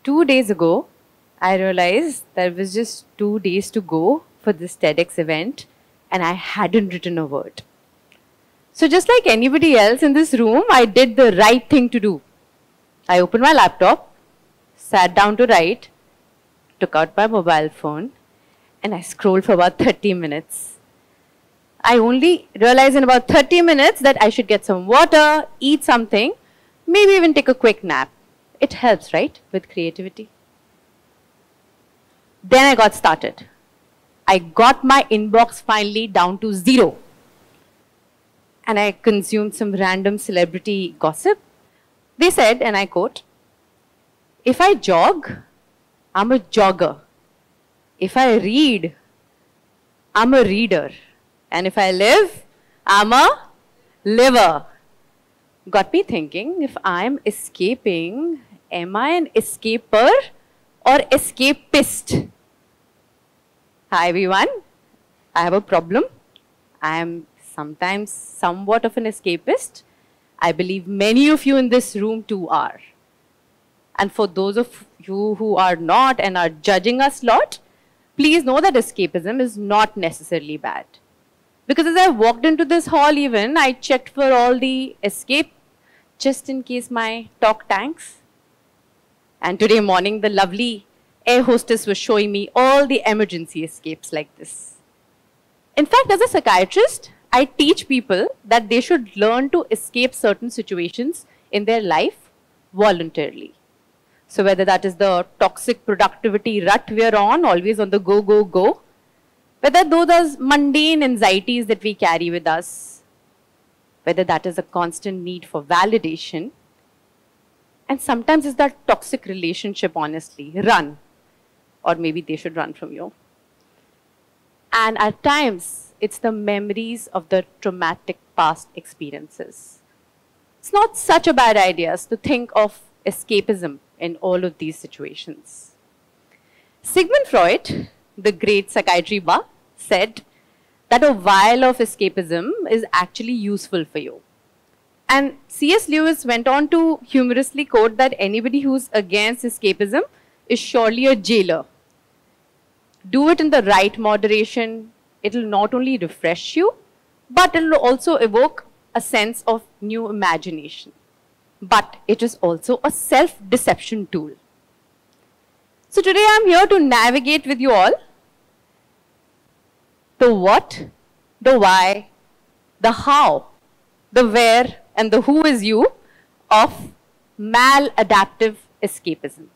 2 days ago, I realized there was just 2 days to go for this TEDx event and I hadn't written a word. So just like anybody else in this room, I did the right thing to do. I opened my laptop, sat down to write, took out my mobile phone, and I scrolled for about 30 minutes. I only realized in about 30 minutes that I should get some water, eat something, maybe even take a quick nap. It helps, right, with creativity. Then I got started. I got my inbox finally down to 0. And I consumed some random celebrity gossip. They said, and I quote, "If I jog, I'm a jogger. If I read, I'm a reader. And if I live, I'm a liver." Got me thinking, if I'm escaping, am I an escaper or escapist? Hi everyone, I have a problem. I am sometimes somewhat of an escapist. I believe many of you in this room too are. And for those of you who are not and are judging us lot, please know that escapism is not necessarily bad. Because as I walked into this hall even, I checked for all the escape just in case my talk tanks. And today morning, the lovely air hostess was showing me all the emergency escapes like this. In fact, as a psychiatrist, I teach people that they should learn to escape certain situations in their life voluntarily. So whether that is the toxic productivity rut we are on, always on the go, go, go, whether those are mundane anxieties that we carry with us, whether that is a constant need for validation, and sometimes it's that toxic relationship, honestly, run, or maybe they should run from you. And at times, it's the memories of the traumatic past experiences. It's not such a bad idea to think of escapism in all of these situations. Sigmund Freud, the great psychiatry buff, said that a vial of escapism is actually useful for you. And C.S. Lewis went on to humorously quote that anybody who's against escapism is surely a jailer. Do it in the right moderation. It'll not only refresh you, but it'll also evoke a sense of new imagination. But it is also a self-deception tool. So today I'm here to navigate with you all the what, the why, the how, the where, and the who is you of maladaptive escapism.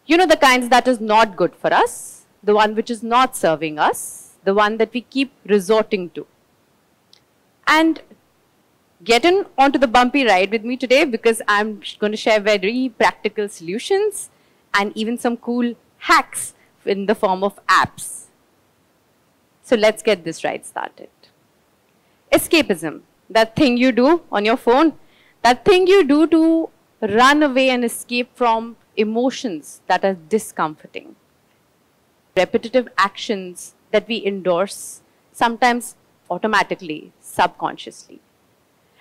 You know, the kinds that is not good for us, the one which is not serving us, the one that we keep resorting to. And get in onto the bumpy ride with me today because I'm going to share very practical solutions and even some cool hacks in the form of apps. So let's get this ride started. Escapism, that thing you do on your phone, that thing you do to run away and escape from emotions that are discomforting. Repetitive actions that we endorse, sometimes automatically, subconsciously.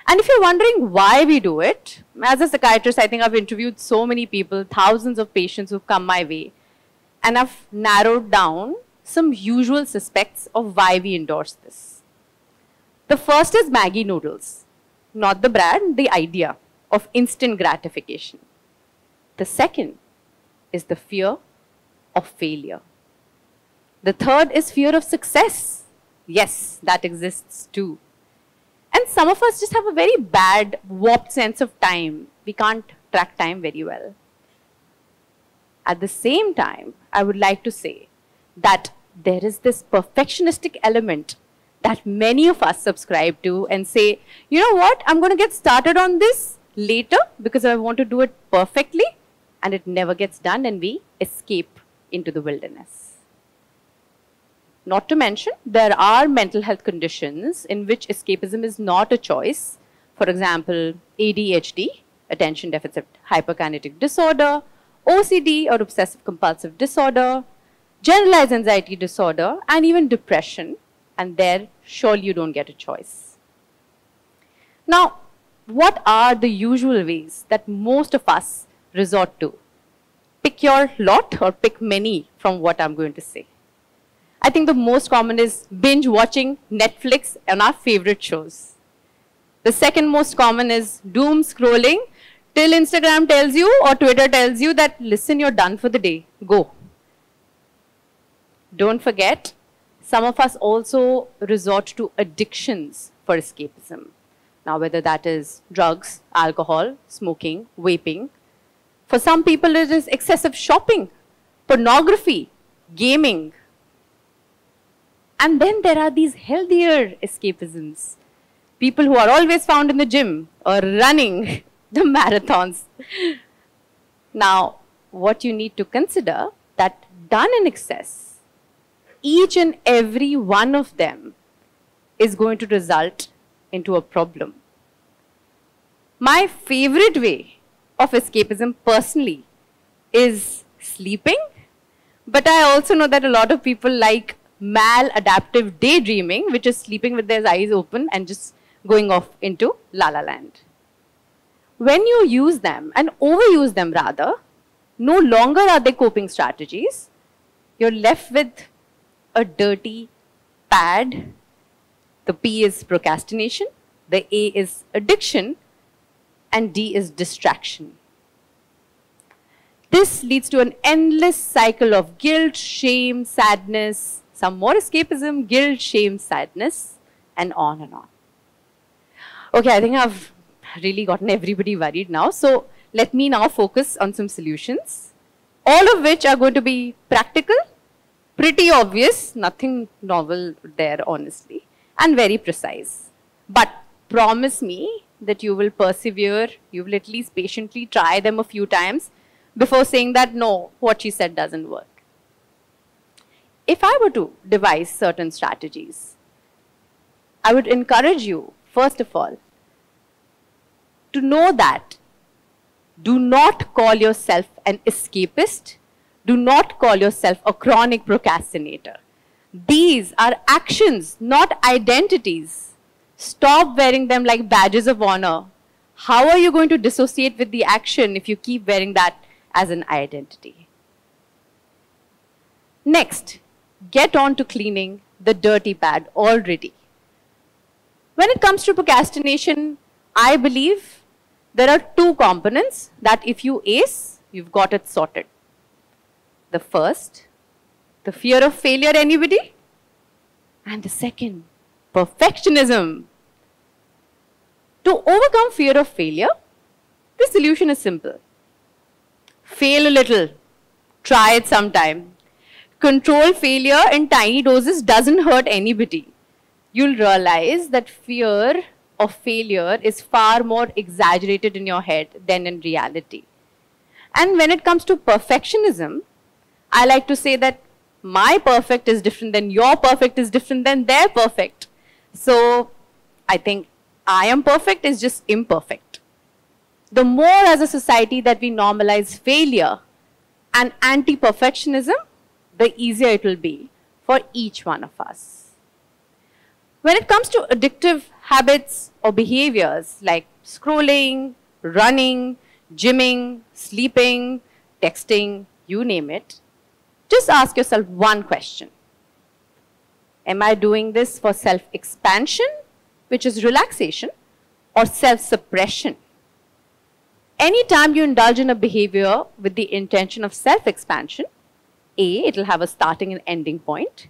And if you're wondering why we do it, as a psychiatrist, I think I've interviewed so many people, thousands of patients who've come my way, and I've narrowed down some usual suspects of why we endorse this. The first is Maggi noodles, not the brand, the idea of instant gratification. The second is the fear of failure. The third is fear of success. Yes, that exists too. And some of us just have a very bad, warped sense of time. We can't track time very well. At the same time, I would like to say that there is this perfectionistic element that many of us subscribe to and say, you know what, I'm going to get started on this later because I want to do it perfectly, and it never gets done and we escape into the wilderness. Not to mention, there are mental health conditions in which escapism is not a choice. For example, ADHD, attention deficit hyperkinetic disorder, OCD or obsessive compulsive disorder, generalized anxiety disorder, and even depression. And there, surely you don't get a choice. Now, what are the usual ways that most of us resort to? Pick your lot or pick many from what I'm going to say. I think the most common is binge watching Netflix and our favorite shows. The second most common is doom scrolling till Instagram tells you or Twitter tells you that, listen, you're done for the day, go. Don't forget, some of us also resort to addictions for escapism. Now, whether that is drugs, alcohol, smoking, vaping. For some people, it is excessive shopping, pornography, gaming. And then there are these healthier escapisms. People who are always found in the gym or running the marathons. Now, what you need to consider that done in excess, each and every one of them is going to result into a problem. My favorite way of escapism personally is sleeping, but I also know that a lot of people like maladaptive daydreaming, which is sleeping with their eyes open and just going off into la la land. When you use them and overuse them rather, no longer are they coping strategies. You're left with a dirty pad. The P is procrastination, the A is addiction, and D is distraction. This leads to an endless cycle of guilt, shame, sadness, some more escapism, guilt, shame, sadness, and on and on. Okay, I think I've really gotten everybody worried now. So let me now focus on some solutions, all of which are going to be practical, pretty obvious, nothing novel there, honestly, and very precise. But promise me that you will persevere, you will at least patiently try them a few times before saying that, no, what she said doesn't work. If I were to devise certain strategies, I would encourage you, first of all, to know that do not call yourself an escapist. Do not call yourself a chronic procrastinator. These are actions, not identities. Stop wearing them like badges of honor. How are you going to dissociate with the action if you keep wearing that as an identity? Next, get on to cleaning the dirty pad already. When it comes to procrastination, I believe there are two components that if you ace, you've got it sorted. The first, the fear of failure, anybody? And the second, perfectionism. To overcome fear of failure, the solution is simple. Fail a little. Try it sometime. Control failure in tiny doses doesn't hurt anybody. You'll realize that fear of failure is far more exaggerated in your head than in reality. And when it comes to perfectionism, I like to say that my perfect is different than your perfect is different than their perfect. So I think I am perfect is just imperfect. The more as a society that we normalize failure and anti-perfectionism, the easier it will be for each one of us. When it comes to addictive habits or behaviors like scrolling, running, gymming, sleeping, texting, you name it, just ask yourself one question. Am I doing this for self-expansion, which is relaxation, or self-suppression? Anytime you indulge in a behavior with the intention of self-expansion, A, it will have a starting and ending point.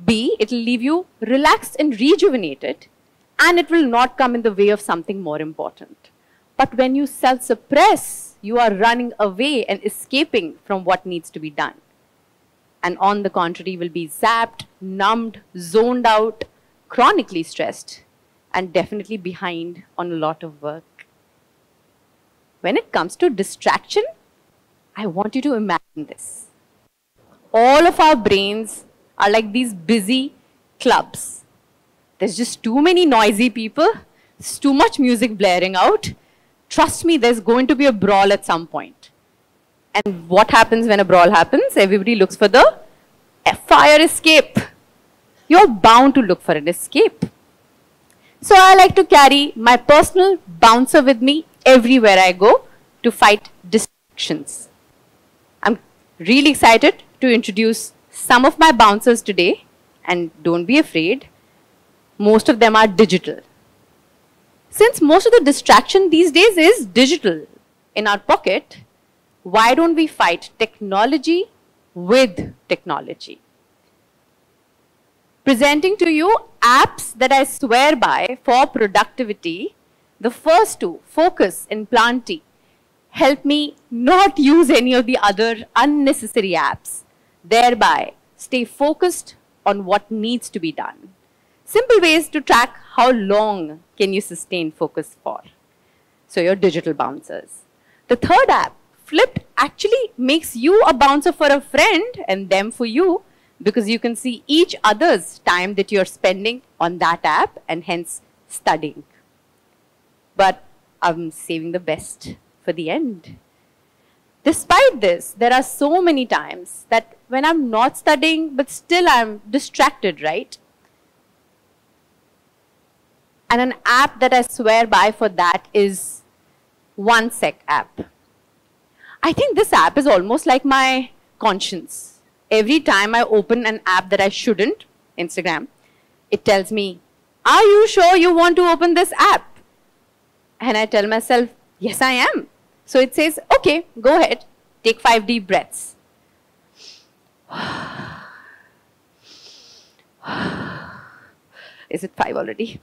B, it will leave you relaxed and rejuvenated, and it will not come in the way of something more important. But when you self-suppress, you are running away and escaping from what needs to be done. And on the contrary, will be zapped, numbed, zoned out, chronically stressed, and definitely behind on a lot of work. When it comes to distraction, I want you to imagine this. All of our brains are like these busy clubs. There's just too many noisy people. There's too much music blaring out. Trust me, there's going to be a brawl at some point. And what happens when a brawl happens? Everybody looks for the fire escape. You're bound to look for an escape. So I like to carry my personal bouncer with me everywhere I go to fight distractions. I'm Really excited to introduce some of my bouncers today, and don't be afraid, most of them are digital. Since most of the distraction these days is digital in our pocket, why don't we fight technology with technology? Presenting to you apps that I swear by for productivity. The first two, Focus and Planty, help me not use any of the other unnecessary apps, thereby stay focused on what needs to be done. Simple ways to track how long can you sustain focus for. So your digital bouncers. The third app, Flipped, actually makes you a bouncer for a friend and them for you, because you can see each other's time that you're spending on that app and hence studying. But I'm saving the best for the end. Despite this, there are so many times that when I'm not studying, but still I'm distracted, right? And an app that I swear by for that is OneSec app. I think this app is almost like my conscience. Every time I open an app that I shouldn't, Instagram, it tells me, are you sure you want to open this app? And I tell myself, yes, I am. So it says, okay, go ahead, take 5 deep breaths. Is it 5 already?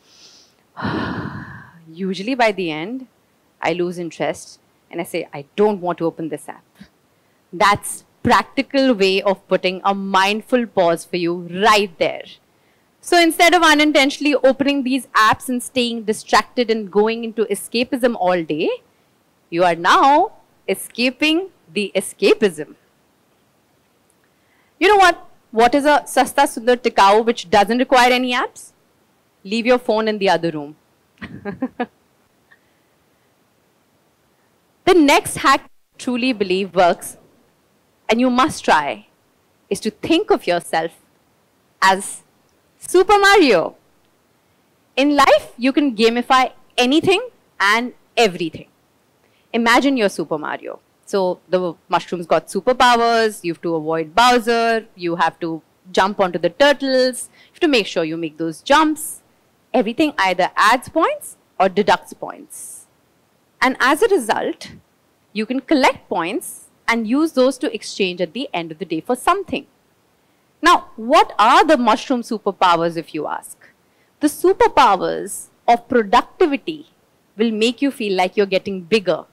Usually by the end, I lose interest and I say, I don't want to open this app. That's practical way of putting a mindful pause for you right there. So instead of unintentionally opening these apps and staying distracted and going into escapism all day, you are now escaping the escapism. You know what? What is a Sasta Sundar Tikau which doesn't require any apps? Leave your phone in the other room. The next hack I truly believe works, and you must try, is to think of yourself as Super Mario. In life, you can gamify anything and everything. Imagine you're Super Mario. So the mushrooms got superpowers, you have to avoid Bowser, you have to jump onto the turtles, you have to make sure you make those jumps. Everything either adds points or deducts points. And as a result, you can collect points and use those to exchange at the end of the day for something. Now, what are the mushroom superpowers, if you ask? The superpowers of productivity will make you feel like you're getting bigger.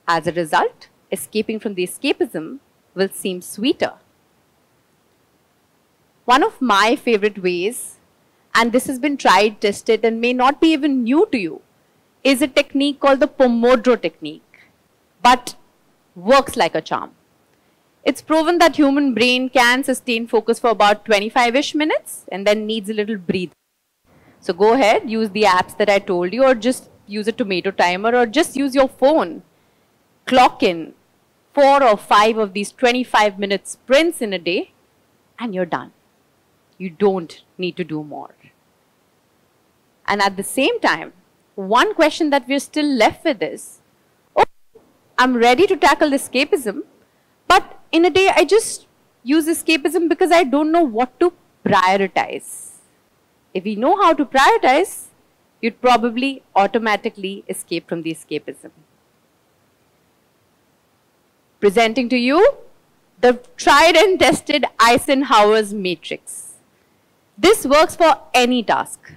As a result, escaping from the escapism will seem sweeter. One of my favorite ways, and this has been tried, tested, and may not be even new to you, is a technique called the Pomodoro technique, but works like a charm. It's proven that human brain can sustain focus for about 25-ish minutes and then needs a little breathe. So go ahead, use the apps that I told you, or just use a tomato timer, or just use your phone. Clock in 4 or 5 of these 25-minute sprints in a day, and you're done. You don't need to do more. And at the same time, one question that we're still left with is, oh, I'm ready to tackle escapism, but in a day I just use escapism because I don't know what to prioritize. If we know how to prioritize, you'd probably automatically escape from the escapism. Presenting to you the tried and tested Eisenhower's matrix. This works for any task.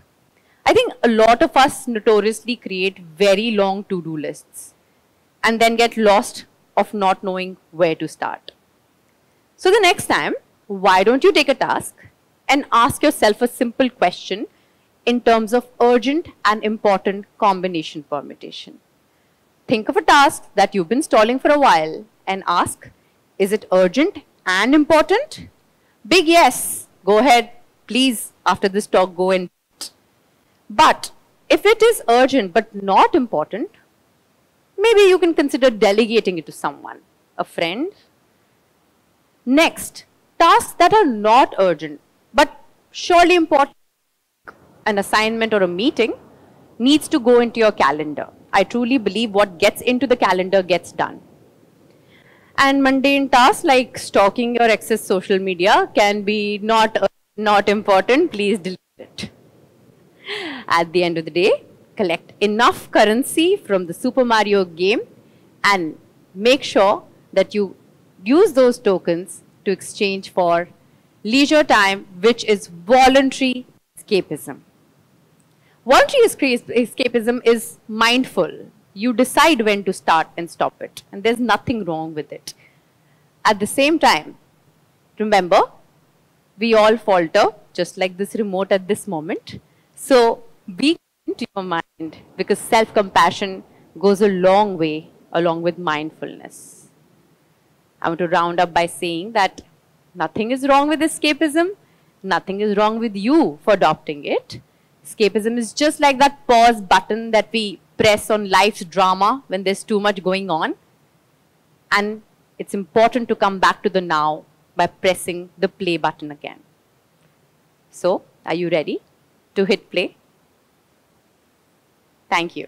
I think a lot of us notoriously create very long to-do lists and then get lost of not knowing where to start. So the next time, why don't you take a task and ask yourself a simple question in terms of urgent and important combination permutation. Think of a task that you've been stalling for a while and ask, is it urgent and important? Big yes. Go ahead, please, after this talk, go and. But if it is urgent but not important, maybe you can consider delegating it to someone, a friend. Next, tasks that are not urgent but surely important, an assignment or a meeting, needs to go into your calendar. I truly believe what gets into the calendar gets done. And mundane tasks like stalking your ex's social media can be not important. Please delete it. At the end of the day, collect enough currency from the Super Mario game and make sure that you use those tokens to exchange for leisure time, which is voluntary escapism. Voluntary escapism is mindful. You decide when to start and stop it, and there's nothing wrong with it. At the same time, remember, we all falter, just like this remote at this moment. So be kind to your mind, because self-compassion goes a long way along with mindfulness. I want to round up by saying that nothing is wrong with escapism. Nothing is wrong with you for adopting it. Escapism is just like that pause button that we press on life's drama when there's too much going on. And it's important to come back to the now by pressing the play button again. So, are you ready to hit play? Thank you.